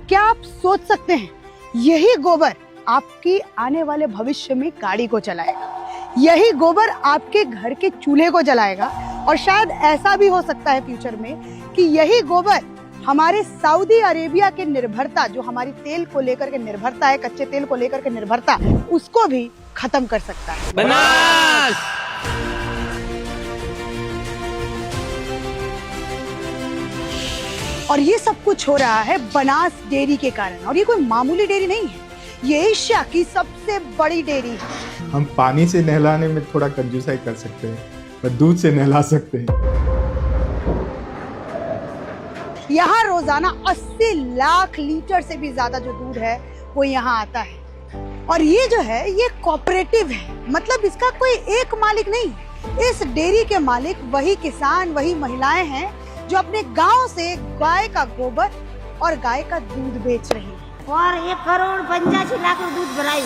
क्या आप सोच सकते हैं यही गोबर आपकी आने वाले भविष्य में गाड़ी को चलाएगा, यही गोबर आपके घर के चूल्हे को जलाएगा और शायद ऐसा भी हो सकता है फ्यूचर में कि यही गोबर हमारे सऊदी अरेबिया के निर्भरता, जो हमारी तेल को लेकर के निर्भरता है, कच्चे तेल को लेकर के निर्भरता, उसको भी खत्म कर सकता है। बनास। और ये सब कुछ हो रहा है बनास डेयरी के कारण, और ये कोई मामूली डेयरी नहीं है, ये एशिया की सबसे बड़ी डेयरी है। हम पानी से नहलाने में थोड़ा कंजूसाई कर सकते हैं, पर दूध से नहला सकते हैं। यहाँ रोजाना 80 लाख लीटर से भी ज्यादा जो दूध है वो यहाँ आता है, और ये जो है ये कोऑपरेटिव है, मतलब इसका कोई एक मालिक नहीं। इस डेयरी के मालिक वही किसान, वही महिलाएं हैं जो अपने गांव से गाय का गोबर और गाय का दूध बेच रही हैं। और 1,85,00,000 दूध भराई।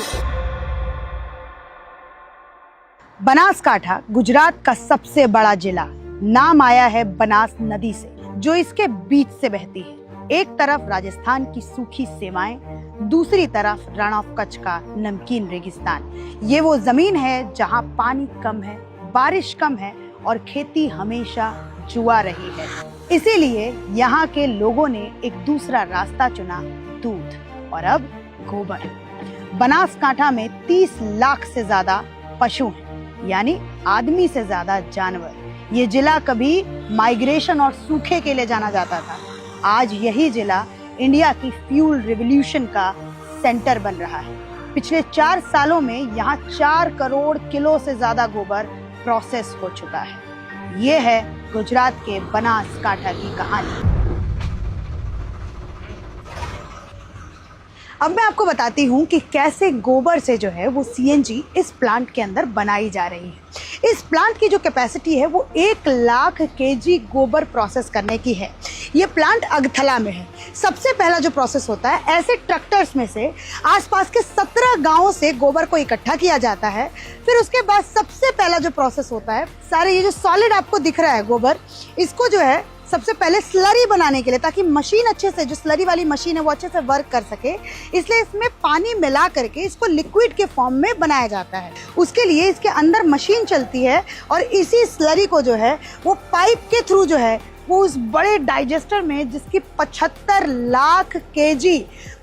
बनासकांठा गुजरात का सबसे बड़ा जिला, नाम आया है बनास नदी से जो इसके बीच से बहती है। एक तरफ राजस्थान की सूखी सीमाएं, दूसरी तरफ रण ऑफ कच्छ का नमकीन रेगिस्तान। ये वो जमीन है जहां पानी कम है, बारिश कम है और खेती हमेशा जुआ रही है। इसीलिए यहाँ के लोगों ने एक दूसरा रास्ता चुना, दूध और अब गोबर। बनासकांठा में 30 लाख से ज्यादा पशु हैं, यानी आदमी से ज्यादा जानवर। ये जिला कभी माइग्रेशन और सूखे के लिए जाना जाता था, आज यही जिला इंडिया की फ्यूल रिवॉल्यूशन का सेंटर बन रहा है। पिछले 4 सालों में यहाँ 4 करोड़ किलो से ज्यादा गोबर प्रोसेस हो चुका है। ये है गुजरात के बनासकांठा की कहानी। अब मैं आपको बताती हूँ कि कैसे गोबर से जो है वो सीएनजी इस प्लांट के अंदर बनाई जा रही है। इस प्लांट की जो कैपेसिटी है वो 1 लाख केजी गोबर प्रोसेस करने की है। ये प्लांट अगथला में है। सबसे पहला जो प्रोसेस होता है, ऐसे ट्रैक्टर्स में से आसपास के 17 गांवों से गोबर को इकट्ठा किया जाता है। फिर उसके बाद सबसे पहला जो प्रोसेस होता है, सारे ये जो सॉलिड आपको दिख रहा है गोबर, इसको जो है सबसे पहले स्लरी बनाने के लिए, ताकि मशीन अच्छे से, जो स्लरी वाली मशीन है वो अच्छे से वर्क कर सके, इसलिए इसमें पानी मिला करके इसको लिक्विड के फॉर्म में बनाया जाता है। उसके लिए इसके अंदर मशीन चलती है और इसी स्लरी को जो है वो पाइप के थ्रू जो है वो उस बड़े डाइजेस्टर में, जिसकी 75 लाख केजी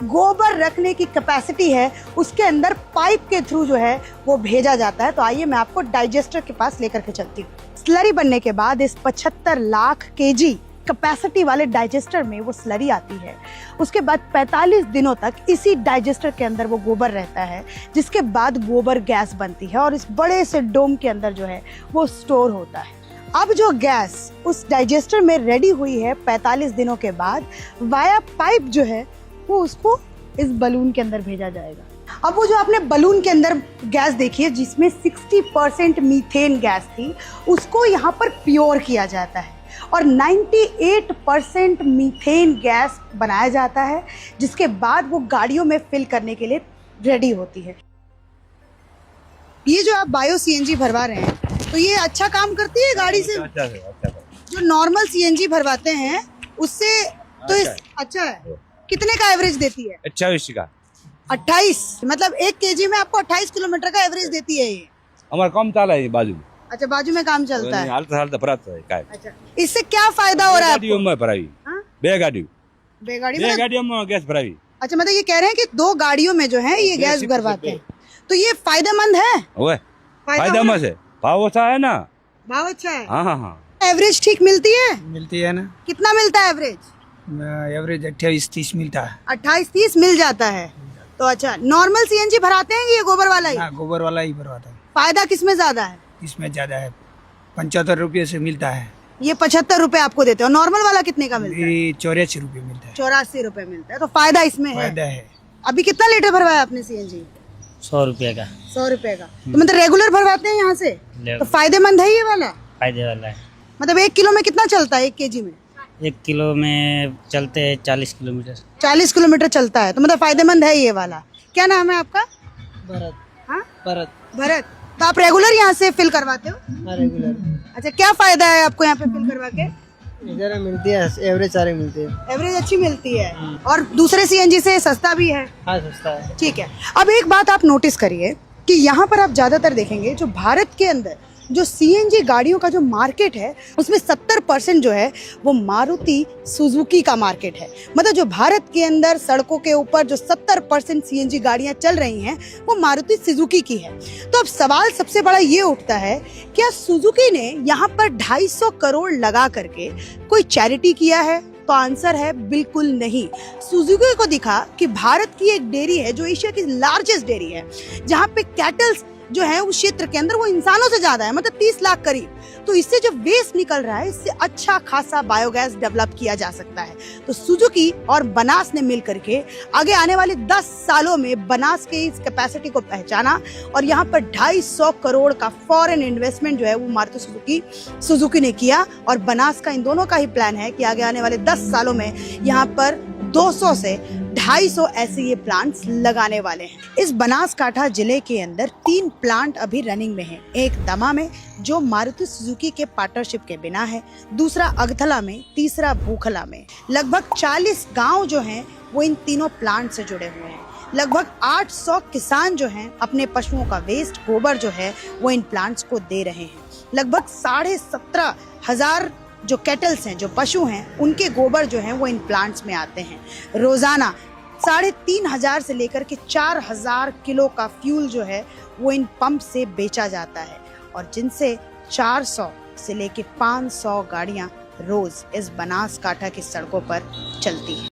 गोबर रखने की कैपेसिटी है, उसके अंदर पाइप के थ्रू जो है वो भेजा जाता है। तो आइए मैं आपको डाइजेस्टर के पास लेकर के चलती हूँ। स्लरी बनने के बाद इस 75 लाख केजी कैपेसिटी वाले डाइजेस्टर में वो स्लरी आती है। उसके बाद 45 दिनों तक इसी डाइजेस्टर के अंदर वो गोबर रहता है, जिसके बाद गोबर गैस बनती है और इस बड़े से डोम के अंदर जो है वो स्टोर होता है। अब जो गैस उस डाइजेस्टर में रेडी हुई है 45 दिनों के बाद, वाया पाइप जो है वो उसको इस बलून के अंदर भेजा जाएगा। अब वो जो आपने बलून के अंदर गैस देखी है जिसमें 60% मीथेन गैस थी, उसको यहाँ पर प्योर किया जाता है और 98% मीथेन गैस बनाया जाता है, जिसके बाद वो गाड़ियों में फिल करने के लिए रेडी होती है। ये जो आप बायो सीएनजी भरवा रहे हैं, तो ये अच्छा काम करती है गाड़ी से? अच्छा है। जो नॉर्मल सीएनजी भरवाते हैं उससे तो अच्छा है। कितने का एवरेज देती है? 28 का। 28, मतलब 1 केजी में आपको 28 किलोमीटर का एवरेज देती है ये। हमारा काम चाला है बाजू में। अच्छा, बाजू में काम चलता है। हालत भरात है काय। अच्छा, इससे क्या फायदा हो रहा है गाड़ियों में भराई? बेगाड़ी में गैस भराई। अच्छा, मतलब ये कह रहे हैं कि 2 गाड़ियों में जो है ये गैस भरवाते हैं, तो ये फायदेमंद है। ओए फायदेमंद है, भाव अच्छा है ना? भाव अच्छा है। हाँ। एवरेज ठीक मिलती है ना। कितना मिलता है एवरेज? एवरेज 28-30 मिलता है। 28-30 मिल जाता है। तो अच्छा, नॉर्मल सीएनजी भराते हैं ये गोबर वाला ही? हाँ, गोबर वाला ही भरवाता है। फायदा किसमें ज्यादा है? इसमें ज्यादा है, 75 रुपये से मिलता है। ये 75 रुपए आपको देते हो। नॉर्मल वाला कितने का मिलता है? 84 रुपये मिलता है। 84 रुपए मिलता है। तो फायदा इसमें फायदा है। अभी कितना लीटर भरवाया आपने सीएनजी? 100 रुपये का। 100 रुपए का। तो मतलब रेगुलर भरवाते हैं यहाँ से, तो फायदेमंद है ये वाला? फायदे वाला है। मतलब 1 किलो में कितना चलता है? 1 केजी में 1 किलो में चलते हैं 40 किलोमीटर। 40 किलोमीटर चलता है, तो मतलब फायदेमंद है ये वाला। क्या नाम है आपका? भरत। हाँ, भरत। तो आप रेगुलर यहाँ से फिल करवाते हो? रेगुलर। अच्छा, क्या फायदा है आपको यहाँ पे फिल करवा के? इधर मिलती है, एवरेज सारी मिलती है। एवरेज अच्छी मिलती है और दूसरे सीएनजी से सस्ता भी है। हाँ, सस्ता है। ठीक है, अब एक बात आप नोटिस करिए कि यहाँ पर आप ज़्यादातर देखेंगे जो भारत के अंदर जो सीएनजी गाड़ियों का जो मार्केट है उसमें 70% जो है वो मारुति सुजुकी का मार्केट है। मतलब जो भारत के अंदर सड़कों के ऊपर जो 70% सीएनजी गाड़ियाँ चल रही हैं वो मारुति सुजुकी की है। तो अब सवाल सबसे बड़ा ये उठता है, क्या सुजुकी ने यहाँ पर 250 करोड़ लगा करके कोई चैरिटी किया है? तो आंसर है बिल्कुल नहीं। सुजुकी को दिखा कि भारत की एक डेयरी है जो एशिया की लार्जेस्ट डेयरी है, जहाँ पे कैटल्स जो है उस क्षेत्र के अंदर वो इंसानों से ज्यादा है, मतलब 30 लाख करीब। तो इससे जो वेस्ट निकल रहा है इससे अच्छा खासा बायोगैस डेवलप किया जा सकता है। तो सुजुकी और बनास ने मिल करके आगे आने वाले 10 सालों में बनास के इस कैपेसिटी को पहचाना और यहाँ पर 250 करोड़ का फॉरेन इन्वेस्टमेंट जो है वो मारुति सुजुकी ने किया। और बनास का इन दोनों का ही प्लान है कि आगे आने वाले 10 सालों में यहाँ पर 200 से 250 ऐसे ये प्लांट्स लगाने वाले हैं। इस बनासकांठा जिले के अंदर 3 प्लांट अभी रनिंग में हैं। एक दमा में जो मारुति सुजुकी के पार्टनरशिप के बिना है, दूसरा अगथला में, तीसरा भूखला में। लगभग 40 गांव जो हैं वो इन तीनों प्लांट से जुड़े हुए हैं। लगभग 800 किसान जो हैं अपने पशुओं का वेस्ट गोबर जो है वो इन प्लांट्स को दे रहे हैं। लगभग 17,500 जो कैटल्स हैं, जो पशु हैं, उनके गोबर जो हैं वो इन प्लांट्स में आते हैं। रोजाना 3,500 से लेकर के 4,000 किलो का फ्यूल जो है वो इन पंप से बेचा जाता है और जिनसे 400 से लेकर 500 गाड़ियां रोज इस बनासकांठा की सड़कों पर चलती हैं।